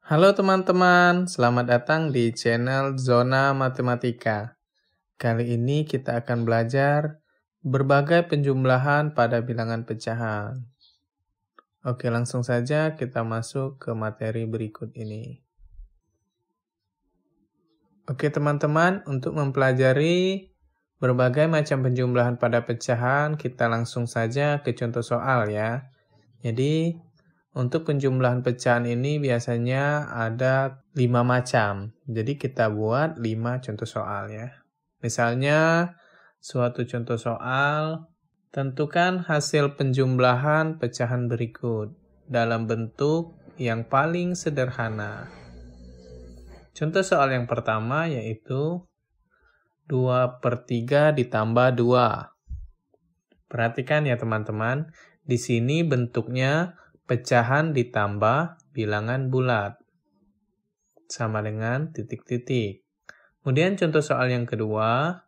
Halo teman-teman, selamat datang di channel Zona Matematika. Kali ini kita akan belajar berbagai penjumlahan pada bilangan pecahan. Oke, langsung saja kita masuk ke materi berikut ini. Oke teman-teman, untuk mempelajari berbagai macam penjumlahan pada pecahan, kita langsung saja ke contoh soal ya. Jadi, untuk penjumlahan pecahan ini biasanya ada 5 macam. Jadi kita buat 5 contoh soal ya. Misalnya, suatu contoh soal, tentukan hasil penjumlahan pecahan berikut dalam bentuk yang paling sederhana. Contoh soal yang pertama yaitu 2/3 ditambah 2. Perhatikan ya teman-teman, di sini bentuknya pecahan ditambah bilangan bulat. Sama dengan titik-titik. Kemudian contoh soal yang kedua,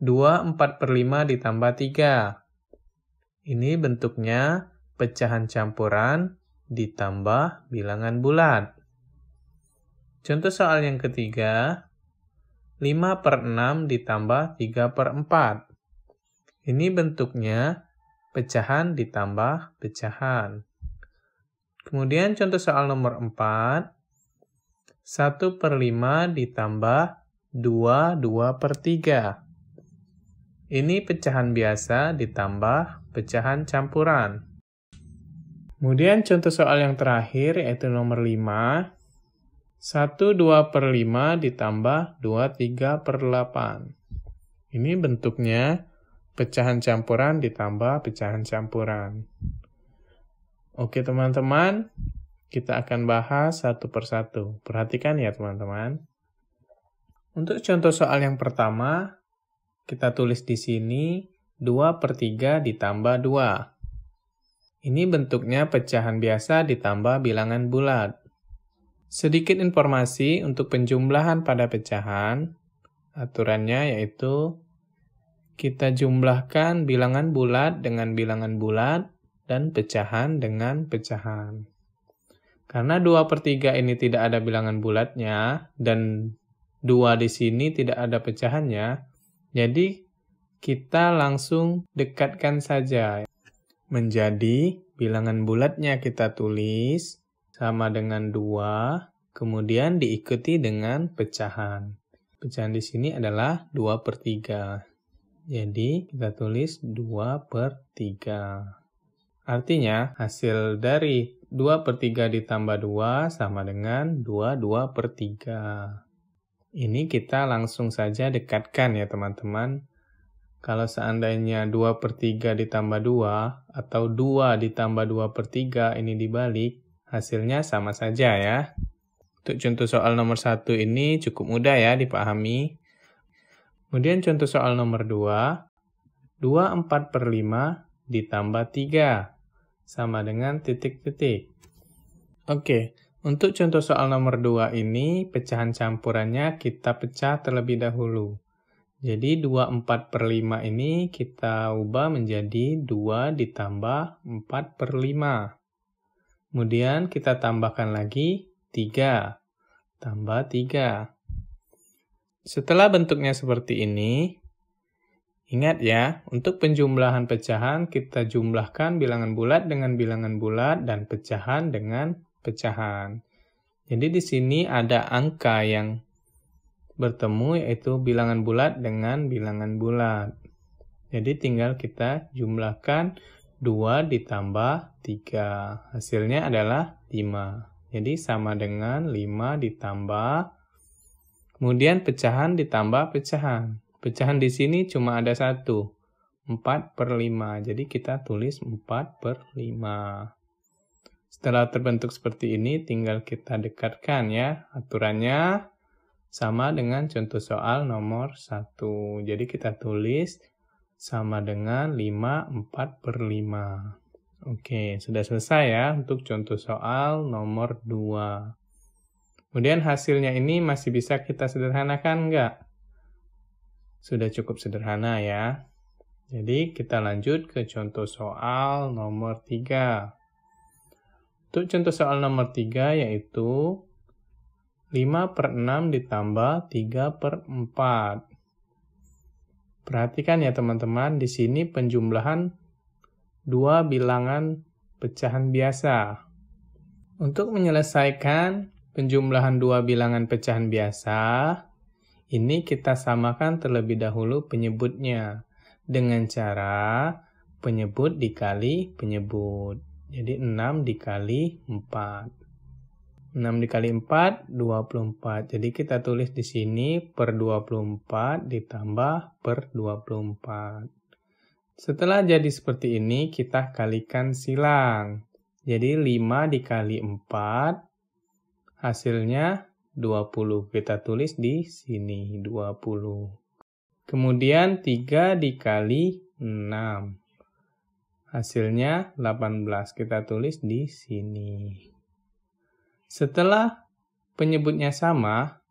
2/4/5 ditambah 3. Ini bentuknya pecahan campuran ditambah bilangan bulat. Contoh soal yang ketiga, 5/6 ditambah 3/4. Ini bentuknya pecahan ditambah pecahan. Kemudian contoh soal nomor 4, 1/5 ditambah 2/3. Ini pecahan biasa ditambah pecahan campuran. Kemudian contoh soal yang terakhir yaitu nomor 5, 1/2/5 ditambah 2/3/8. Ini bentuknya pecahan campuran ditambah pecahan campuran. Oke teman-teman, kita akan bahas satu persatu. Perhatikan ya teman-teman. Untuk contoh soal yang pertama, kita tulis di sini 2/3 ditambah 2. Ini bentuknya pecahan biasa ditambah bilangan bulat. Sedikit informasi untuk penjumlahan pada pecahan. Aturannya yaitu kita jumlahkan bilangan bulat dengan bilangan bulat dan pecahan dengan pecahan. Karena 2/3 ini tidak ada bilangan bulatnya dan 2 di sini tidak ada pecahannya, jadi kita langsung dekatkan saja. Menjadi bilangan bulatnya kita tulis sama dengan 2, kemudian diikuti dengan pecahan. Pecahan di sini adalah 2/3. Jadi, kita tulis 2/3. Artinya, hasil dari 2/3 ditambah 2 sama dengan 2/3. Ini kita langsung saja dekatkan ya teman-teman. Kalau seandainya 2/3 ditambah 2 atau 2 ditambah 2/3 ini dibalik, hasilnya sama saja ya. Untuk contoh soal nomor 1 ini cukup mudah ya dipahami. Kemudian contoh soal nomor 2, 2/4/5 ditambah 3, sama dengan titik-titik. Oke, untuk contoh soal nomor 2 ini, pecahan campurannya kita pecah terlebih dahulu. Jadi 2/4/5 ini kita ubah menjadi 2 ditambah 4/5. Kemudian kita tambahkan lagi 3, tambah 3. Setelah bentuknya seperti ini, ingat ya, untuk penjumlahan pecahan kita jumlahkan bilangan bulat dengan bilangan bulat dan pecahan dengan pecahan. Jadi di sini ada angka yang bertemu yaitu bilangan bulat dengan bilangan bulat. Jadi tinggal kita jumlahkan 2 ditambah 3. Hasilnya adalah 5. Jadi sama dengan 5 ditambah kemudian pecahan ditambah pecahan. Pecahan di sini cuma ada 1, 4/5. Jadi kita tulis 4/5. Setelah terbentuk seperti ini, tinggal kita dekatkan ya. Aturannya sama dengan contoh soal nomor 1. Jadi kita tulis sama dengan 5 4/5. Oke, sudah selesai ya untuk contoh soal nomor 2. Kemudian hasilnya ini masih bisa kita sederhanakan enggak? Sudah cukup sederhana ya. Jadi kita lanjut ke contoh soal nomor 3. Untuk contoh soal nomor 3 yaitu 5/6 ditambah 3/4. Perhatikan ya teman-teman, di sini penjumlahan dua bilangan pecahan biasa. Untuk menyelesaikan penjumlahan dua bilangan pecahan biasa, ini kita samakan terlebih dahulu penyebutnya dengan cara penyebut dikali penyebut. Jadi 6 dikali 4. 6 dikali 4, 24. Jadi kita tulis di sini per 24 ditambah per 24. Setelah jadi seperti ini, kita kalikan silang. Jadi 5 dikali 4, hasilnya 20. Kita tulis di sini 20. Kemudian 3 dikali 6. Hasilnya 18. Kita tulis di sini. Setelah penyebutnya sama,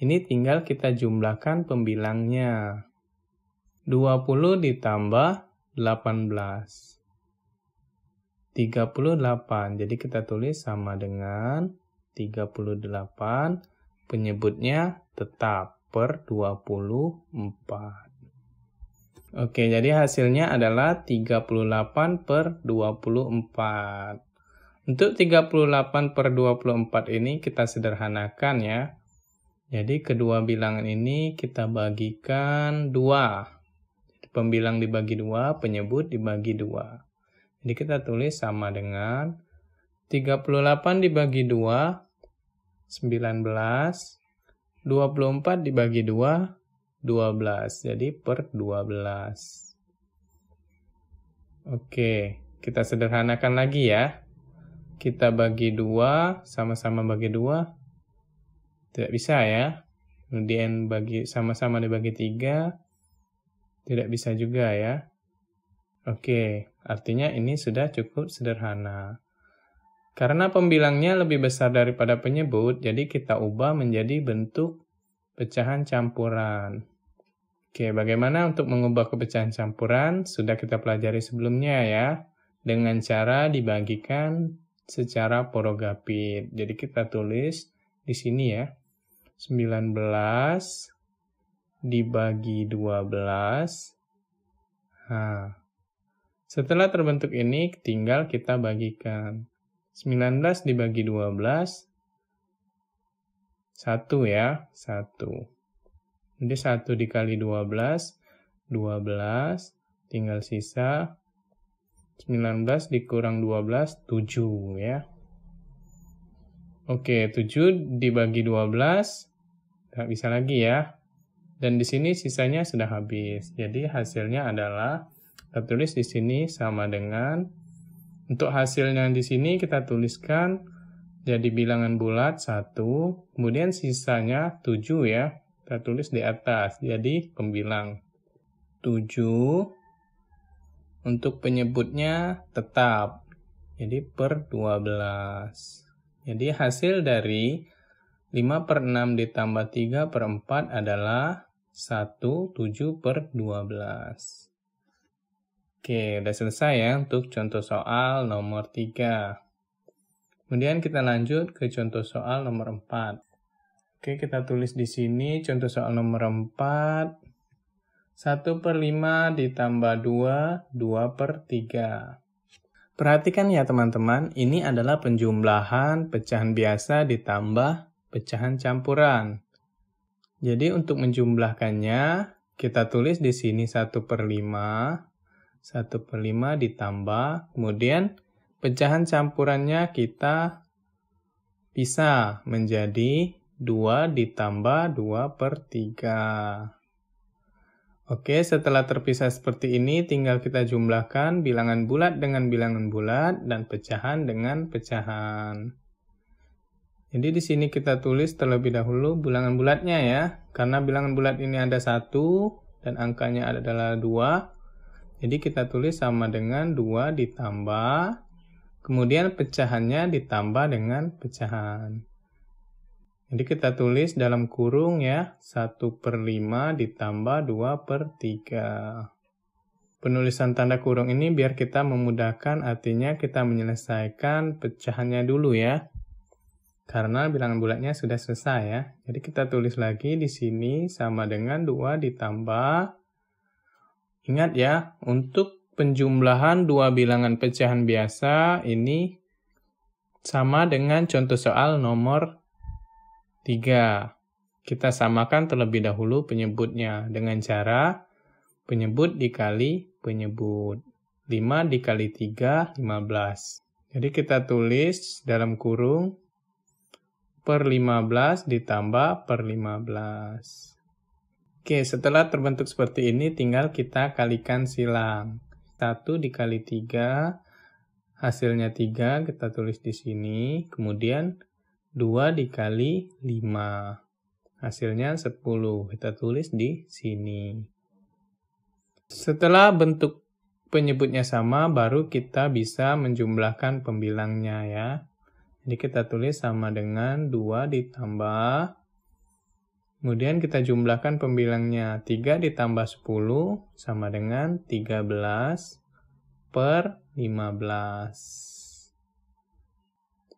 ini tinggal kita jumlahkan pembilangnya. 20 ditambah 18. 38. Jadi kita tulis sama dengan 38. Penyebutnya tetap per 24. Oke, jadi hasilnya adalah 38/24. Untuk 38/24 ini kita sederhanakan ya. Jadi kedua bilangan ini kita bagikan 2. Pembilang dibagi 2, penyebut dibagi 2. Jadi kita tulis sama dengan 38 dibagi 2, 19. 24 dibagi 2, 12. Jadi per 12. Oke, kita sederhanakan lagi ya. Kita bagi 2, sama-sama bagi 2. Tidak bisa ya. Kemudian sama-sama dibagi 3. Tidak bisa juga ya. Oke, artinya ini sudah cukup sederhana. Karena pembilangnya lebih besar daripada penyebut, jadi kita ubah menjadi bentuk pecahan campuran. Oke, bagaimana untuk mengubah ke pecahan campuran? Sudah kita pelajari sebelumnya ya. Dengan cara dibagikan secara porogapit. Jadi kita tulis di sini ya. 19 dibagi 12. Nah, setelah terbentuk ini, tinggal kita bagikan. 19 dibagi 12, 1 ya, 1. Jadi 1 dikali 12, 12, tinggal sisa 19 dikurang 12, 7 ya. Oke, 7 dibagi 12, nggak bisa lagi ya. Dan di sini sisanya sudah habis. Jadi hasilnya adalah, kita tulis di sini sama dengan, untuk hasilnya di sini kita tuliskan jadi bilangan bulat 1, kemudian sisanya 7 ya. Kita tulis di atas, jadi pembilang 7. Untuk penyebutnya tetap, jadi per 12. Jadi hasil dari 5/6 ditambah 3/4 adalah 1, 7/12. Oke, udah selesai ya untuk contoh soal nomor 3. Kemudian kita lanjut ke contoh soal nomor 4. Oke, kita tulis di sini contoh soal nomor 4. 1/5 ditambah 2, 2/3. Perhatikan ya teman-teman, ini adalah penjumlahan pecahan biasa ditambah pecahan campuran. Jadi untuk menjumlahkannya, kita tulis di sini 1/5. 1/5 ditambah, kemudian pecahan campurannya kita pisah menjadi 2 ditambah 2/3. Oke, setelah terpisah seperti ini, tinggal kita jumlahkan bilangan bulat dengan bilangan bulat dan pecahan dengan pecahan. Jadi di sini kita tulis terlebih dahulu bilangan bulatnya ya. Karena bilangan bulat ini ada 1 dan angkanya adalah 2. Jadi kita tulis sama dengan 2 ditambah, kemudian pecahannya ditambah dengan pecahan. Jadi kita tulis dalam kurung ya, 1/5 ditambah 2/3. penulisan tanda kurung ini biar kita memudahkan, artinya kita menyelesaikan pecahannya dulu ya. Karena bilangan bulatnya sudah selesai ya. Jadi kita tulis lagi di sini sama dengan 2 ditambah. Ingat ya, untuk penjumlahan dua bilangan pecahan biasa ini sama dengan contoh soal nomor 3. Kita samakan terlebih dahulu penyebutnya dengan cara penyebut dikali penyebut. 5 dikali 3, 15. Jadi kita tulis dalam kurung per 15 ditambah per 15. Oke, setelah terbentuk seperti ini tinggal kita kalikan silang. 1 dikali 3, hasilnya 3, kita tulis di sini. Kemudian 2 dikali 5, hasilnya 10, kita tulis di sini. Setelah bentuk penyebutnya sama, baru kita bisa menjumlahkan pembilangnya ya. Jadi kita tulis sama dengan 2 ditambah, kemudian kita jumlahkan pembilangnya. 3 ditambah 10 sama dengan 13 per 15.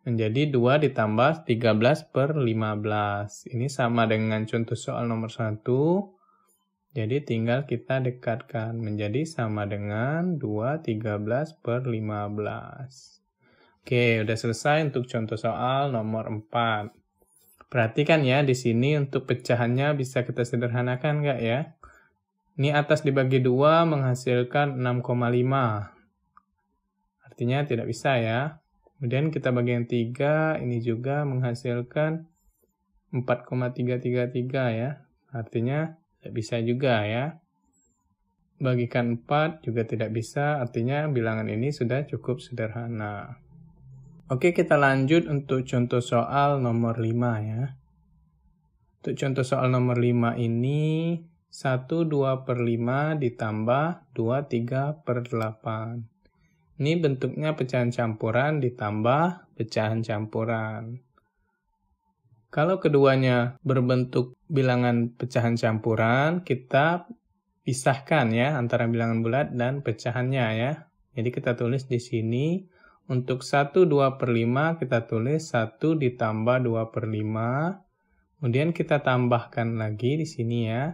Menjadi 2 ditambah 13 per 15. Ini sama dengan contoh soal nomor 1. Jadi tinggal kita dekatkan menjadi sama dengan 2 13 per 15. Oke, udah selesai untuk contoh soal nomor 4. Perhatikan ya, di sini untuk pecahannya bisa kita sederhanakan nggak ya? Ini atas dibagi 2 menghasilkan 6,5. Artinya tidak bisa ya. Kemudian kita bagi yang 3, ini juga menghasilkan 4,333 ya. Artinya tidak bisa juga ya. Bagikan 4 juga tidak bisa, artinya bilangan ini sudah cukup sederhana. Oke, kita lanjut untuk contoh soal nomor 5 ya. Untuk contoh soal nomor 5 ini 1 2 per 5 ditambah 2 3 per 8. Ini bentuknya pecahan campuran ditambah pecahan campuran. Kalau keduanya berbentuk bilangan pecahan campuran, kita pisahkan ya antara bilangan bulat dan pecahannya ya. Jadi kita tulis di sini, untuk 1 2 per 5 kita tulis 1 ditambah 2 per 5. Kemudian kita tambahkan lagi di sini ya.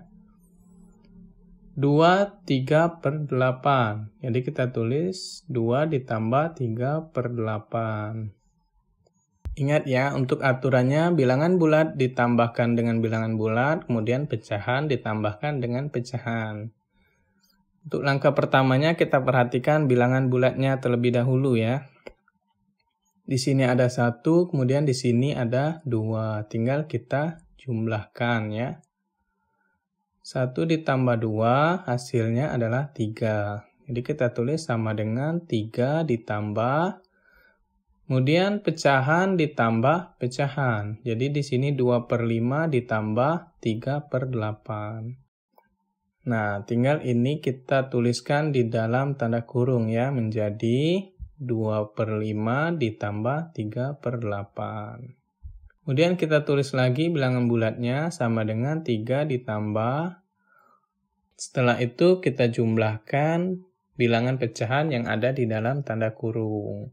2 3 per 8. Jadi kita tulis 2 ditambah 3 per 8. Ingat ya, untuk aturannya bilangan bulat ditambahkan dengan bilangan bulat, kemudian pecahan ditambahkan dengan pecahan. Untuk langkah pertamanya kita perhatikan bilangan bulatnya terlebih dahulu ya. Di sini ada 1, kemudian di sini ada 2. Tinggal kita jumlahkan ya. 1 ditambah 2 hasilnya adalah 3. Jadi kita tulis sama dengan 3 ditambah, kemudian pecahan ditambah pecahan. Jadi di sini 2 per 5 ditambah 3 per 8. Nah, tinggal ini kita tuliskan di dalam tanda kurung ya, menjadi 2 per 5 ditambah 3 per 8. Kemudian kita tulis lagi bilangan bulatnya sama dengan 3 ditambah. Setelah itu kita jumlahkan bilangan pecahan yang ada di dalam tanda kurung.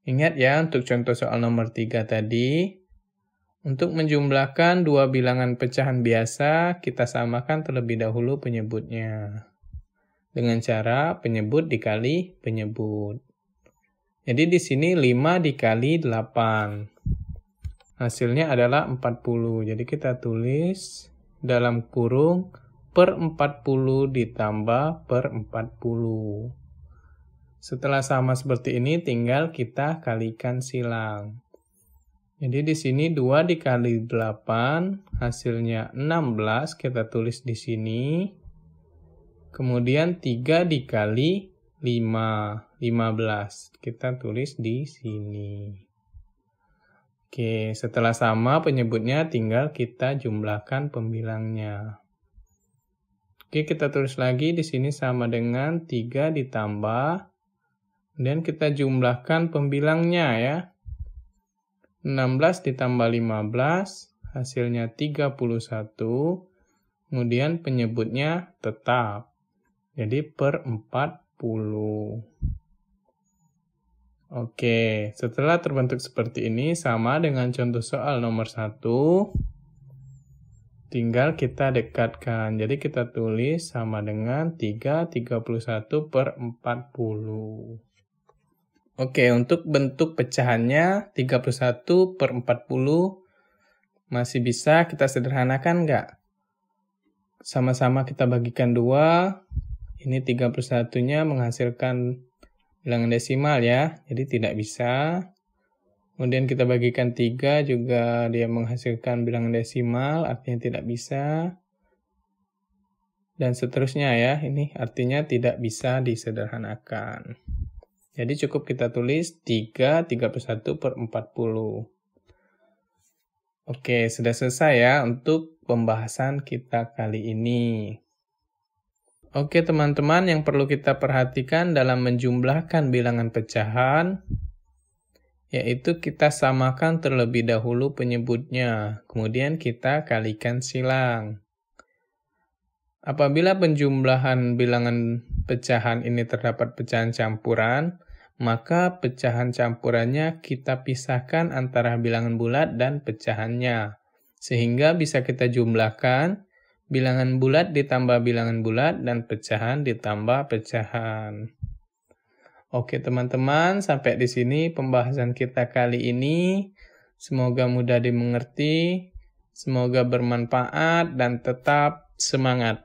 Ingat ya, untuk contoh soal nomor 3 tadi, untuk menjumlahkan dua bilangan pecahan biasa, kita samakan terlebih dahulu penyebutnya. Dengan cara penyebut dikali penyebut. Jadi di sini 5 dikali 8. Hasilnya adalah 40. Jadi kita tulis dalam kurung per 40 ditambah per 40. Setelah sama seperti ini, tinggal kita kalikan silang. Jadi di sini 2 dikali 8, hasilnya 16, kita tulis di sini. Kemudian 3 dikali 5, 15. Kita tulis di sini. Oke, setelah sama penyebutnya, tinggal kita jumlahkan pembilangnya. Oke, kita tulis lagi di sini sama dengan 3 ditambah, dan kita jumlahkan pembilangnya ya. 16 ditambah 15, hasilnya 31. Kemudian penyebutnya tetap. Jadi per 40. Oke, setelah terbentuk seperti ini, sama dengan contoh soal nomor 1, tinggal kita dekatkan. Jadi kita tulis sama dengan 3/31 per 40. Oke, untuk bentuk pecahannya 31 per 40 masih bisa kita sederhanakan nggak? Sama-sama kita bagikan 2, ini 31-nya menghasilkan bilangan desimal ya, jadi tidak bisa. Kemudian kita bagikan 3 juga dia menghasilkan bilangan desimal, artinya tidak bisa. Dan seterusnya ya, ini artinya tidak bisa disederhanakan. Jadi cukup kita tulis 3/31 per 40. Oke, sudah selesai ya untuk pembahasan kita kali ini. Oke teman-teman, yang perlu kita perhatikan dalam menjumlahkan bilangan pecahan, yaitu kita samakan terlebih dahulu penyebutnya, kemudian kita kalikan silang. Apabila penjumlahan bilangan pecahan ini terdapat pecahan campuran, maka pecahan campurannya kita pisahkan antara bilangan bulat dan pecahannya, sehingga bisa kita jumlahkan bilangan bulat ditambah bilangan bulat dan pecahan ditambah pecahan. Oke teman-teman, sampai di sini pembahasan kita kali ini. Semoga mudah dimengerti, semoga bermanfaat dan tetap semangat.